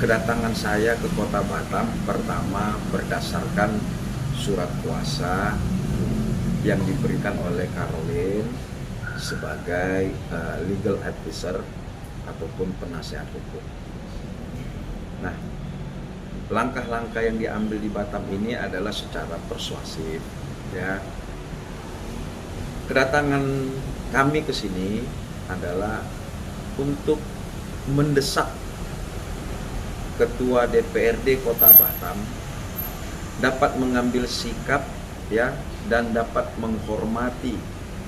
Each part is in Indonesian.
Kedatangan saya ke Kota Batam pertama berdasarkan surat kuasa yang diberikan oleh Caroline sebagai legal advisor ataupun penasehat hukum. Nah, langkah-langkah yang diambil di Batam ini adalah secara persuasif, ya. Kedatangan kami ke sini adalah untuk mendesak Ketua DPRD Kota Batam dapat mengambil sikap, ya, dan dapat menghormati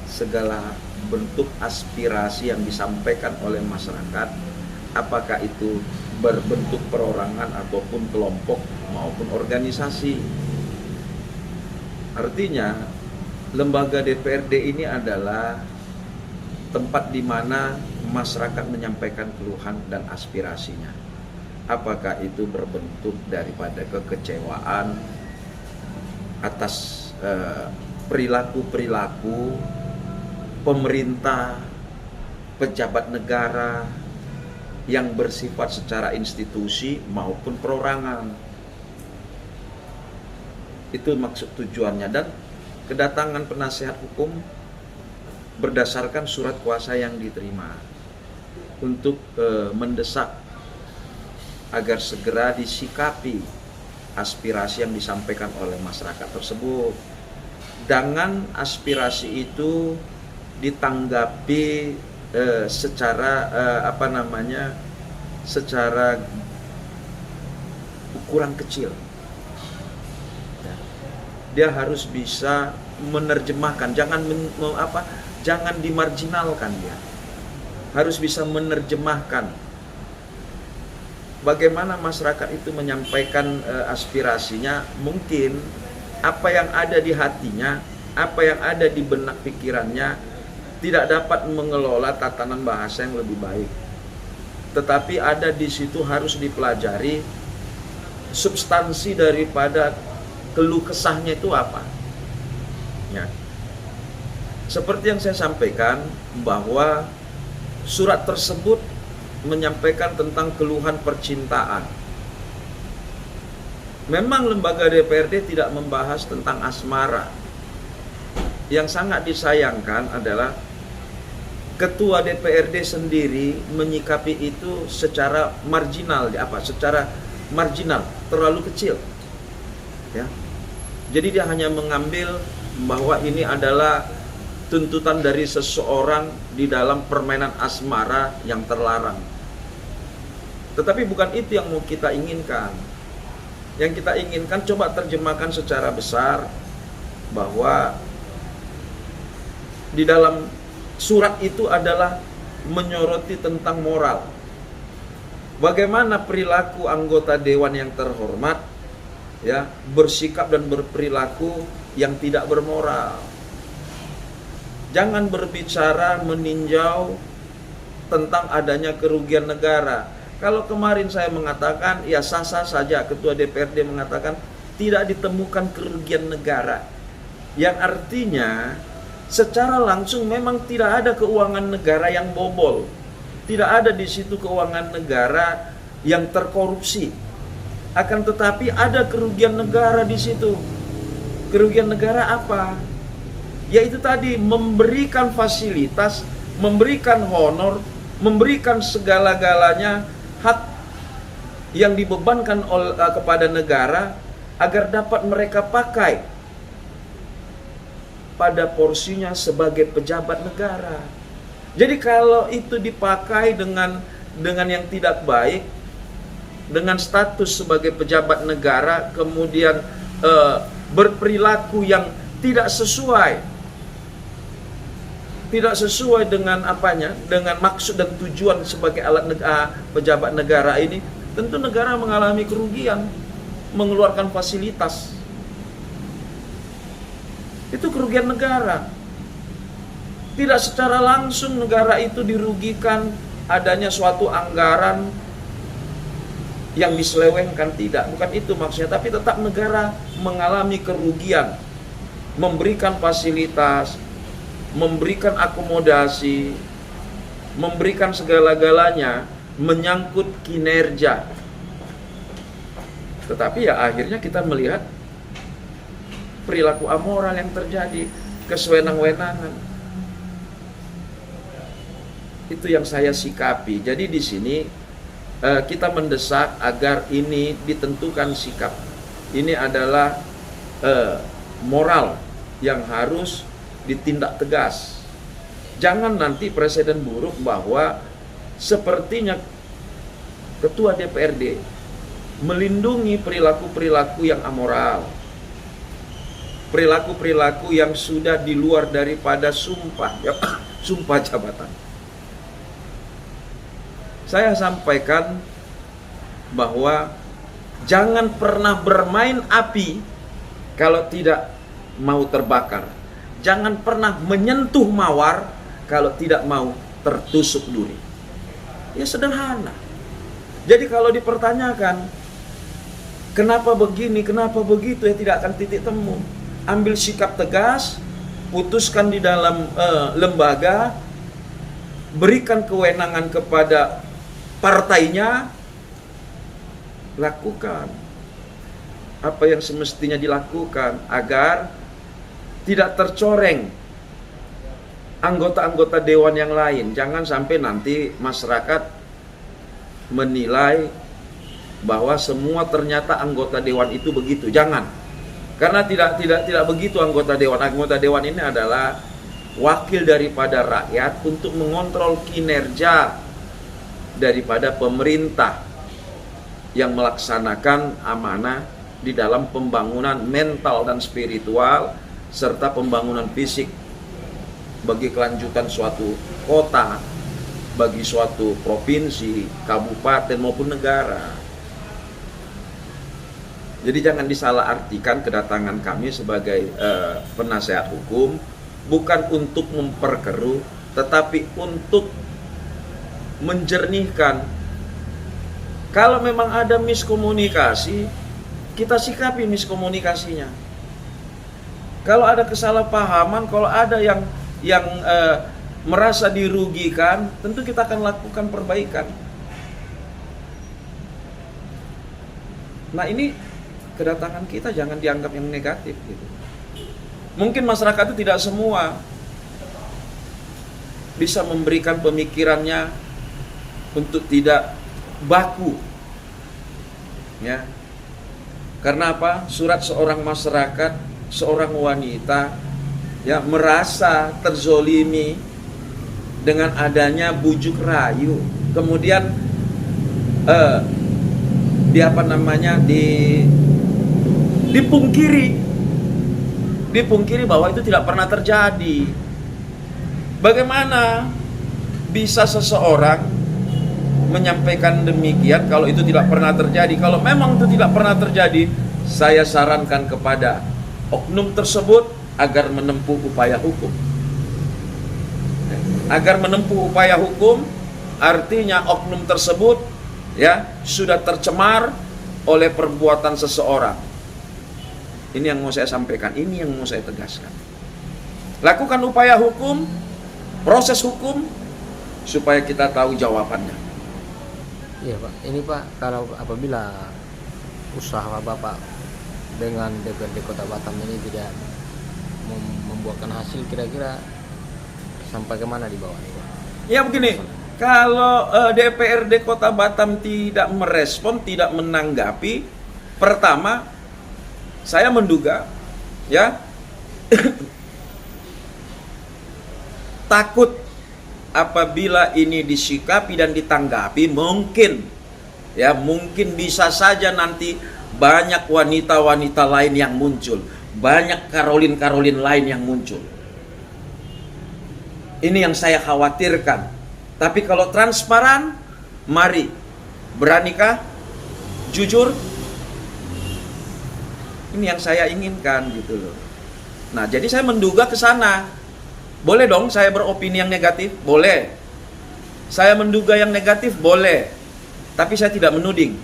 segala bentuk aspirasi yang disampaikan oleh masyarakat, apakah itu berbentuk perorangan ataupun kelompok maupun organisasi. Artinya, lembaga DPRD ini adalah tempat di mana masyarakat menyampaikan keluhan dan aspirasinya. Apakah itu berbentuk daripada kekecewaan atas perilaku-perilaku pemerintah, pejabat negara yang bersifat secara institusi maupun perorangan. Itu maksud tujuannya, dan kedatangan penasehat hukum berdasarkan surat kuasa yang diterima untuk mendesak agar segera disikapi aspirasi yang disampaikan oleh masyarakat tersebut. Jangan aspirasi itu ditanggapi secara secara ukuran kecil. Dia harus bisa menerjemahkan, jangan dimarginalkan dia. Harus bisa menerjemahkan bagaimana masyarakat itu menyampaikan aspirasinya. Mungkin apa yang ada di hatinya, apa yang ada di benak pikirannya tidak dapat mengelola tatanan bahasa yang lebih baik. Tetapi ada di situ harus dipelajari substansi daripada keluh kesahnya itu apa. Ya. Seperti yang saya sampaikan bahwa surat tersebut menyampaikan tentang keluhan percintaan. Memang lembaga DPRD tidak membahas tentang asmara. Yang sangat disayangkan adalah Ketua DPRD sendiri menyikapi itu secara marginal, terlalu kecil. Ya. Jadi dia hanya mengambil bahwa ini adalah tuntutan dari seseorang di dalam permainan asmara yang terlarang. Tetapi bukan itu yang mau kita inginkan. Yang kita inginkan, coba terjemahkan secara besar bahwa di dalam surat itu adalah menyoroti tentang moral. Bagaimana perilaku anggota dewan yang terhormat, ya, bersikap dan berperilaku yang tidak bermoral. Jangan berbicara meninjau tentang adanya kerugian negara. Kalau kemarin saya mengatakan, ya sah-sah saja, Ketua DPRD mengatakan tidak ditemukan kerugian negara. Yang artinya, secara langsung memang tidak ada keuangan negara yang bobol. Tidak ada di situ keuangan negara yang terkorupsi. Akan tetapi ada kerugian negara di situ. Kerugian negara apa? Yaitu tadi memberikan fasilitas, memberikan honor, memberikan segala-galanya hak yang dibebankan kepada negara agar dapat mereka pakai pada porsinya sebagai pejabat negara. Jadi kalau itu dipakai dengan yang tidak baik, dengan status sebagai pejabat negara, kemudian berperilaku yang tidak sesuai dengan dengan maksud dan tujuan sebagai pejabat negara ini, tentu negara mengalami kerugian, mengeluarkan fasilitas. Itu kerugian negara. Tidak secara langsung negara itu dirugikan adanya suatu anggaran yang diselewengkan, tidak. Bukan itu maksudnya, tapi tetap negara mengalami kerugian, memberikan fasilitas, memberikan akomodasi, memberikan segala-galanya menyangkut kinerja Tetapi ya akhirnya kita melihat perilaku amoral yang terjadi, kesewenang-wenangan. Itu yang saya sikapi. Jadi di sini kita mendesak agar ini ditentukan sikap. Ini adalah moral yang harus ditindak tegas. Jangan nanti presiden buruk bahwa sepertinya ketua DPRD melindungi perilaku-perilaku yang amoral, perilaku-perilaku yang sudah di luar daripada sumpah, ya, sumpah jabatan. Saya sampaikan bahwa jangan pernah bermain api kalau tidak mau terbakar. Jangan pernah menyentuh mawar kalau tidak mau tertusuk duri. Ya sederhana. Jadi kalau dipertanyakan kenapa begini, kenapa begitu, ya tidak akan titik temu. Ambil sikap tegas, putuskan di dalam lembaga, berikan kewenangan kepada partainya, lakukan apa yang semestinya dilakukan agar tidak tercoreng anggota-anggota dewan yang lain. Jangan sampai nanti masyarakat menilai bahwa semua ternyata anggota dewan itu begitu. Jangan. Karena tidak begitu anggota dewan. Anggota dewan ini adalah wakil daripada rakyat untuk mengontrol kinerja daripada pemerintah yang melaksanakan amanah di dalam pembangunan mental dan spiritual serta pembangunan fisik bagi kelanjutan suatu kota, bagi suatu provinsi, kabupaten maupun negara. Jadi jangan disalahartikan kedatangan kami sebagai penasehat hukum bukan untuk memperkeruh, tetapi untuk menjernihkan. Kalau memang ada miskomunikasi, kita sikapi miskomunikasinya. Kalau ada kesalahpahaman, kalau ada yang merasa dirugikan, tentu kita akan lakukan perbaikan. Nah ini kedatangan kita jangan dianggap yang negatif gitu. Mungkin masyarakat itu tidak semua bisa memberikan pemikirannya untuk tidak baku, ya. Karena apa? Surat seorang masyarakat, seorang wanita, ya, merasa terzolimi dengan adanya bujuk rayu, kemudian dipungkiri bahwa itu tidak pernah terjadi. Bagaimana bisa seseorang menyampaikan demikian kalau itu tidak pernah terjadi? Kalau memang itu tidak pernah terjadi, saya sarankan kepada oknum tersebut agar menempuh upaya hukum. Agar menempuh upaya hukum artinya oknum tersebut, ya, sudah tercemar oleh perbuatan seseorang. Ini yang mau saya sampaikan, ini yang mau saya tegaskan. Lakukan upaya hukum, proses hukum, supaya kita tahu jawabannya. Iya Pak, ini Pak, kalau apabila usaha Bapak dengan DPRD Kota Batam ini tidak membuahkan hasil, kira-kira sampai kemana di bawah ini Pak? Ya begini, kalau DPRD Kota Batam tidak merespon, tidak menanggapi, pertama saya menduga, ya, takut apabila ini disikapi dan ditanggapi, mungkin bisa saja nanti banyak wanita-wanita lain yang muncul, banyak Karolin lain yang muncul. Ini yang saya khawatirkan. Tapi kalau transparan, mari. Beranikah? Jujur? Ini yang saya inginkan gitu loh. Nah, jadi saya menduga ke sana. Boleh dong saya beropini yang negatif? Boleh. Saya menduga yang negatif? Boleh. Tapi saya tidak menuding.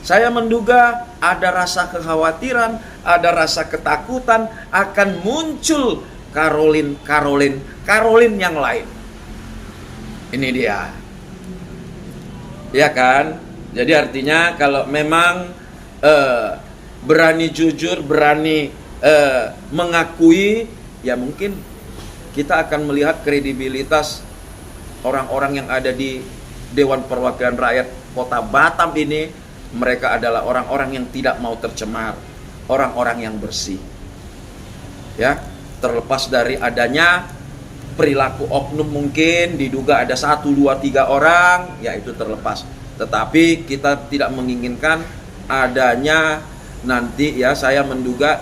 Saya menduga ada rasa kekhawatiran, ada rasa ketakutan akan muncul Karolin yang lain. Ini dia. Ya kan? Jadi artinya kalau memang berani jujur, berani mengakui, ya mungkin kita akan melihat kredibilitas orang-orang yang ada di Dewan Perwakilan Rakyat Kota Batam ini. Mereka adalah orang-orang yang tidak mau tercemar, orang-orang yang bersih. Ya, terlepas dari adanya perilaku oknum, mungkin diduga ada 1, 2, 3 orang, ya itu terlepas. Tetapi kita tidak menginginkan adanya nanti, ya saya menduga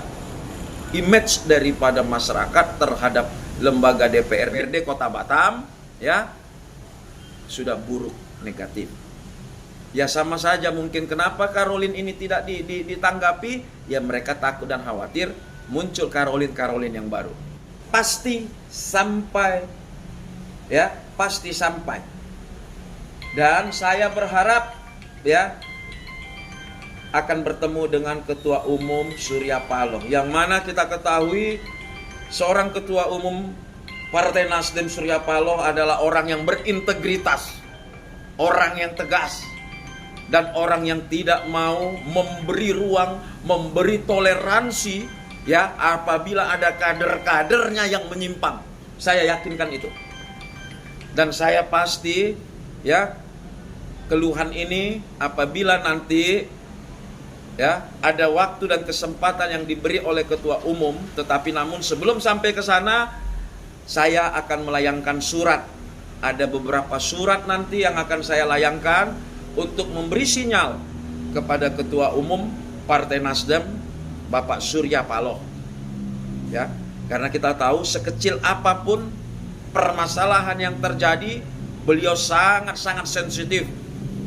image daripada masyarakat terhadap lembaga DPRD Kota Batam ya sudah buruk, negatif. Ya sama saja mungkin kenapa Caroline ini tidak ditanggapi, ya mereka takut dan khawatir muncul Caroline yang baru. Pasti sampai, ya pasti sampai. Dan saya berharap ya akan bertemu dengan Ketua Umum Surya Paloh, yang mana kita ketahui seorang Ketua Umum Partai Nasdem Surya Paloh adalah orang yang berintegritas, orang yang tegas, dan orang yang tidak mau memberi ruang, memberi toleransi ya apabila ada kader-kadernya yang menyimpang. Saya yakinkan itu. Dan saya pasti ya keluhan ini apabila nanti ya ada waktu dan kesempatan yang diberi oleh ketua umum, tetapi namun sebelum sampai ke sana saya akan melayangkan surat. Ada beberapa surat nanti yang akan saya layangkan untuk memberi sinyal kepada ketua umum Partai Nasdem Bapak Surya Paloh. Ya, karena kita tahu sekecil apapun permasalahan yang terjadi, beliau sangat-sangat sensitif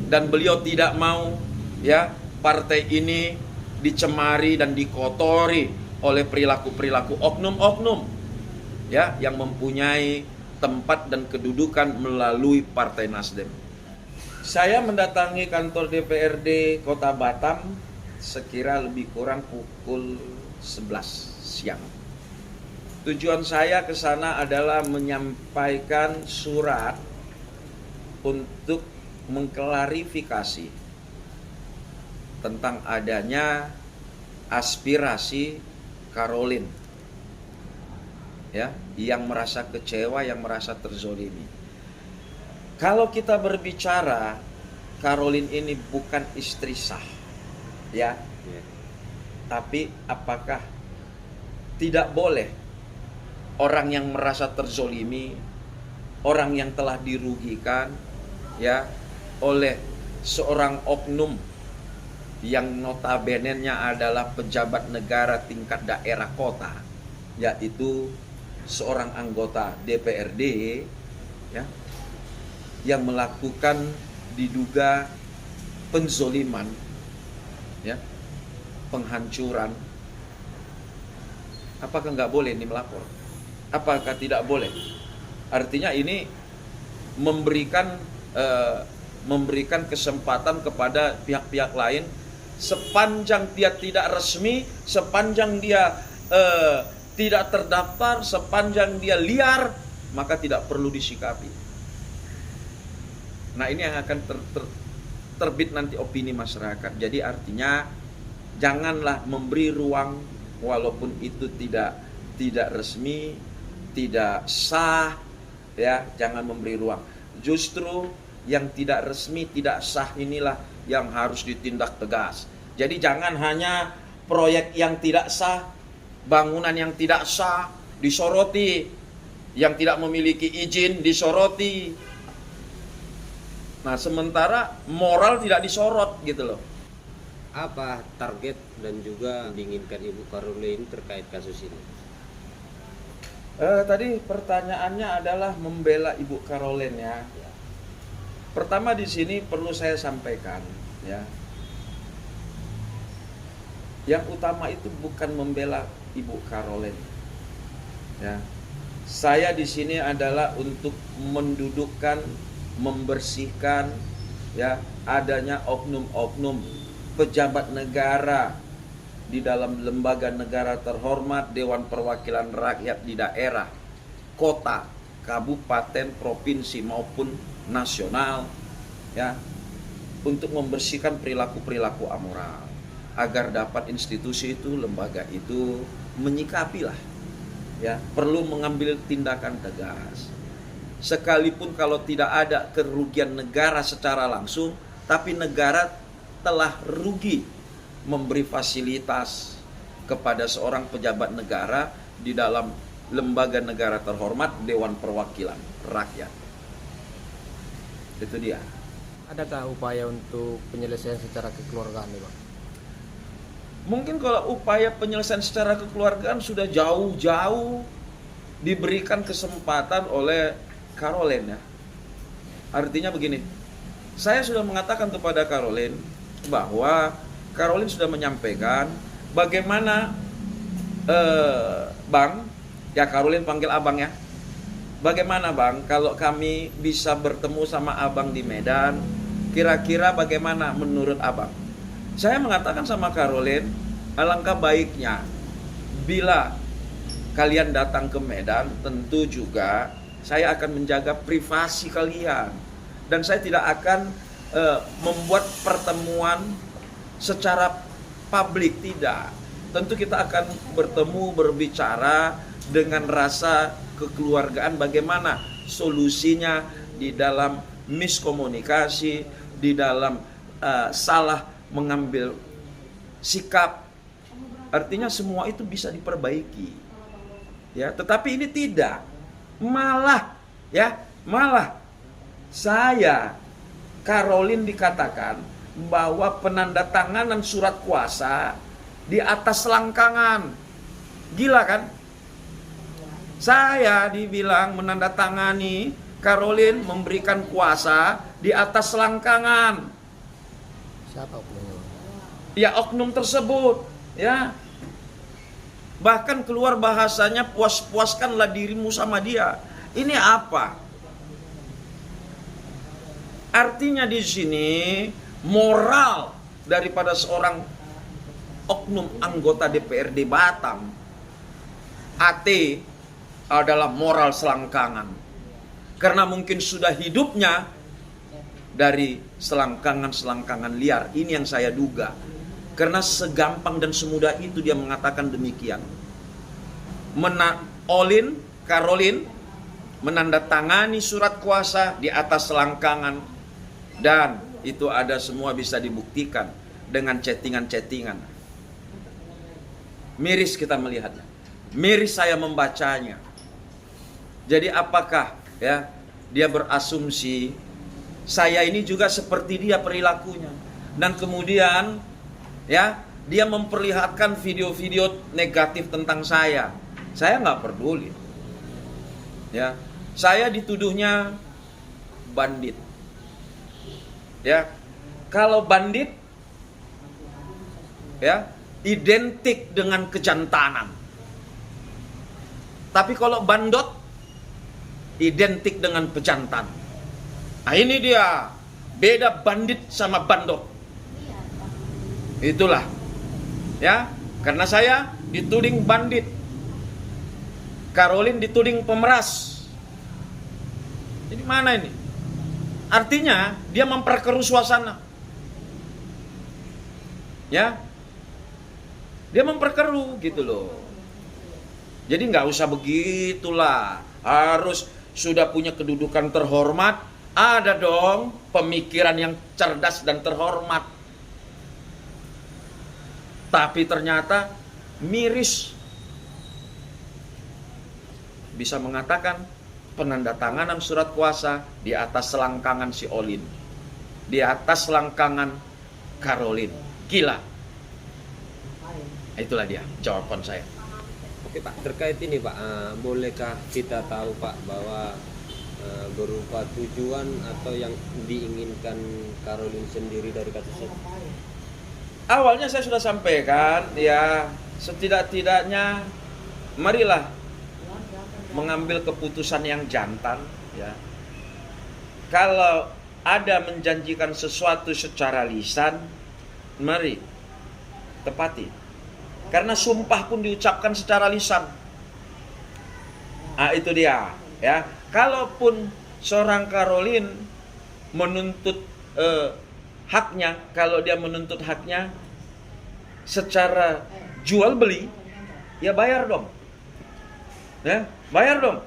dan beliau tidak mau ya partai ini dicemari dan dikotori oleh perilaku-perilaku oknum-oknum ya yang mempunyai tempat dan kedudukan melalui Partai Nasdem. Saya mendatangi kantor DPRD Kota Batam sekira lebih kurang pukul 11 siang. Tujuan saya ke sana adalah menyampaikan surat untuk mengklarifikasi tentang adanya aspirasi Caroline ya, yang merasa kecewa, yang merasa terzolimi. Kalau kita berbicara Caroline ini bukan istri sah ya, tapi apakah tidak boleh orang yang merasa terzolimi, orang yang telah dirugikan ya oleh seorang oknum yang notabene-nya adalah pejabat negara tingkat daerah kota, yaitu seorang anggota DPRD ya yang melakukan diduga penzoliman ya, penghancuran. Apakah nggak boleh ini melapor? Apakah tidak boleh? Artinya ini memberikan kesempatan kepada pihak-pihak lain, sepanjang dia tidak resmi, sepanjang dia tidak terdaftar, sepanjang dia liar, maka tidak perlu disikapi. Nah ini yang akan terbit nanti opini masyarakat. Jadi artinya janganlah memberi ruang walaupun itu tidak resmi, tidak sah, ya jangan memberi ruang. Justru yang tidak resmi, tidak sah inilah yang harus ditindak tegas. Jadi jangan hanya proyek yang tidak sah, bangunan yang tidak sah disoroti, yang tidak memiliki izin disoroti. Nah sementara moral tidak disorot gitu loh. Apa target dan juga diinginkan Ibu Caroline terkait kasus ini? Tadi pertanyaannya adalah membela Ibu Caroline ya. Pertama di sini perlu saya sampaikan ya. Yang utama itu bukan membela Ibu Caroline. Ya. Saya di sini adalah untuk mendudukkan, membersihkan ya adanya oknum-oknum pejabat negara di dalam lembaga negara terhormat, Dewan Perwakilan Rakyat di daerah, kota, kabupaten, provinsi maupun nasional ya, untuk membersihkan perilaku-perilaku amoral. agar dapat institusi itu, lembaga itu menyikapi lah, ya, perlu mengambil tindakan tegas. Sekalipun kalau tidak ada kerugian negara secara langsung, tapi negara telah rugi memberi fasilitas kepada seorang pejabat negara di dalam lembaga negara terhormat, Dewan Perwakilan Rakyat. Itu dia. Adakah upaya untuk penyelesaian secara kekeluargaan nih, Bang? Mungkin kalau upaya penyelesaian secara kekeluargaan sudah jauh-jauh diberikan kesempatan oleh Caroline, ya. Artinya begini, saya sudah mengatakan kepada Caroline bahwa Caroline sudah menyampaikan bagaimana Bang, ya Caroline panggil Abang ya. Bagaimana Bang kalau kami bisa bertemu sama Abang di Medan? Kira-kira bagaimana menurut Abang? Saya mengatakan sama Caroline, alangkah baiknya bila kalian datang ke Medan, tentu juga saya akan menjaga privasi kalian. Dan saya tidak akan membuat pertemuan secara publik, tidak. Tentu kita akan bertemu, berbicara dengan rasa kekeluargaan, bagaimana solusinya di dalam miskomunikasi, di dalam salah mengambil sikap. Artinya semua itu bisa diperbaiki, ya. Tetapi ini tidak, malah saya, Caroline, dikatakan bahwa penandatanganan surat kuasa di atas selangkangan. Gila kan? Saya dibilang menandatangani, Caroline memberikan kuasa di atas selangkangan. Siapa oknumnya? Ya, oknum tersebut, ya. Bahkan keluar bahasanya, puas-puaskanlah dirimu sama dia. Ini apa? Artinya di sini moral daripada seorang oknum anggota DPRD Batam, AT, adalah moral selangkangan. Karena mungkin sudah hidupnya dari selangkangan-selangkangan liar. Ini yang saya duga. Karena segampang dan semudah itu dia mengatakan demikian. Caroline menandatangani surat kuasa di atas selangkangan, dan itu ada semua bisa dibuktikan dengan chattingan-chattingan. Miris kita melihatnya. Miris saya membacanya. Jadi apakah, ya, dia berasumsi saya ini juga seperti dia perilakunya, dan kemudian, ya, dia memperlihatkan video-video negatif tentang saya. Saya nggak peduli, ya. Saya dituduhnya bandit, ya. Kalau bandit, ya, identik dengan kejantanan. Tapi kalau bandot, identik dengan pejantan. Nah ini dia, beda bandit sama bandot. Itulah, ya, karena saya dituding bandit, Caroline dituding pemeras. Jadi mana ini? Artinya dia memperkeruh suasana, ya, dia memperkeruh gitu loh. Jadi nggak usah begitulah, harus sudah punya kedudukan terhormat, ada dong pemikiran yang cerdas dan terhormat. Tapi ternyata miris, bisa mengatakan penandatanganan surat kuasa di atas selangkangan si Olin, di atas selangkangan Caroline. Gila. Itulah dia jawaban saya. Oke Pak, terkait ini Pak, bolehkah kita tahu Pak bahwa berupa tujuan atau yang diinginkan Caroline sendiri dari kasus ini? Awalnya saya sudah sampaikan, ya, setidak-tidaknya marilah mengambil keputusan yang jantan, ya. Kalau ada menjanjikan sesuatu secara lisan, mari tepati. Karena sumpah pun diucapkan secara lisan. Ah, itu dia, ya. Kalaupun seorang Caroline menuntut haknya, kalau dia menuntut haknya, secara jual beli, ya bayar dong. Ya, bayar dong.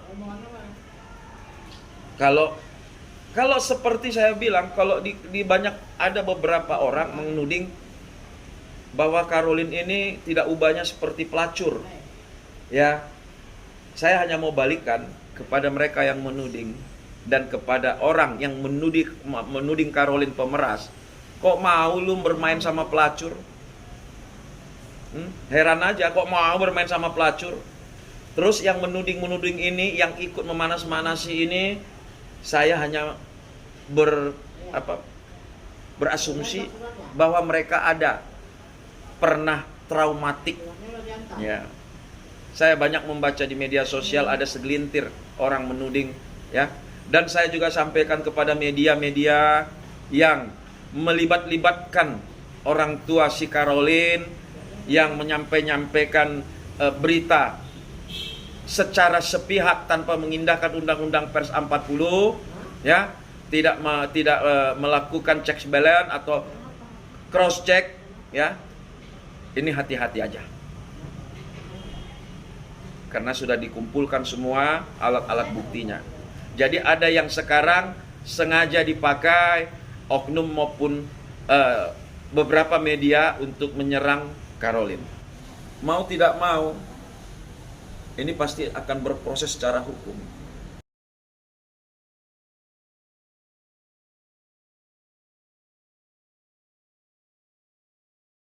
Kalau seperti saya bilang, kalau di banyak ada beberapa orang menuding bahwa Caroline ini tidak ubahnya seperti pelacur. Ya, saya hanya mau balikan kepada mereka yang menuding dan kepada orang yang menuding Caroline pemeras. Kok mau lu bermain sama pelacur? Heran aja, kok mau bermain sama pelacur? Terus yang menuding ini, yang ikut memanas-manasi ini, saya hanya berasumsi bahwa mereka pernah traumatik. Ya. Saya banyak membaca di media sosial ada segelintir orang menuding, ya. Dan saya juga sampaikan kepada media-media yang melibatkan orang tua si Caroline, yang menyampaikan berita secara sepihak tanpa mengindahkan Undang-Undang Pers 40, ya, tidak melakukan checks balance atau cross check, ya. Ini hati-hati aja. Karena sudah dikumpulkan semua alat-alat buktinya. Jadi ada yang sekarang sengaja dipakai oknum maupun beberapa media untuk menyerang Caroline. Mau tidak mau, ini pasti akan berproses secara hukum.